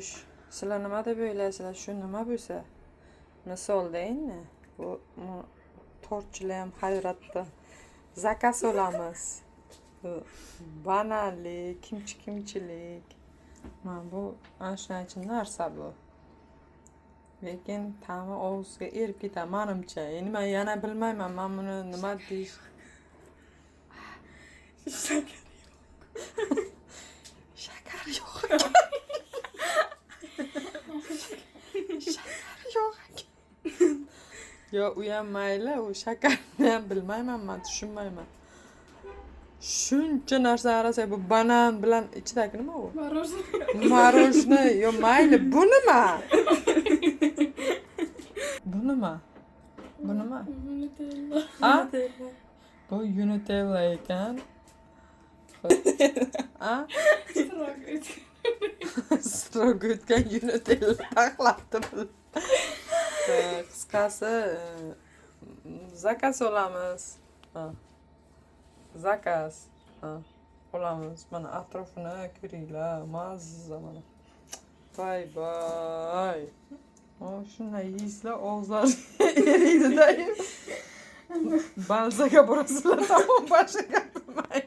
xo'sh, sizlar nima deb o'ylaysizlar? Shu nima bo'lsa? Misol deyinmi? Bu tortchilar ham hayratda. Zakaz olamiz. Bananlik, kimchilik. Mana bu ana shunaqa narsa bu. Lekin ta'mi og'izga erib ketadi menimcha. Endi men yana bilmayman, men buni nima deyish. Shakar yo'q. Shakar yo'q. Yo, u ham mayli, u shakarni ham bilmayman, men tushunmayman. Shuncha narsa arasak, bu banan bilan ichidagi nima u? Morojniy. Yo, mayli, bu nima? Bu nima? Bu nima? Ha? Bu Nutella ekan. Ha? Stroq o'tgan Nutella taxlabdi. Qisqasi, zakaz olamiz. Ha. Zakaz. Ha. Olamiz. Mana atrofini ko'ringlar, mazza mana. Voy. Shunday yeysizlar, og'izlar eriydi-da. Balzaga borasizlar, tamom boshiga qilmay.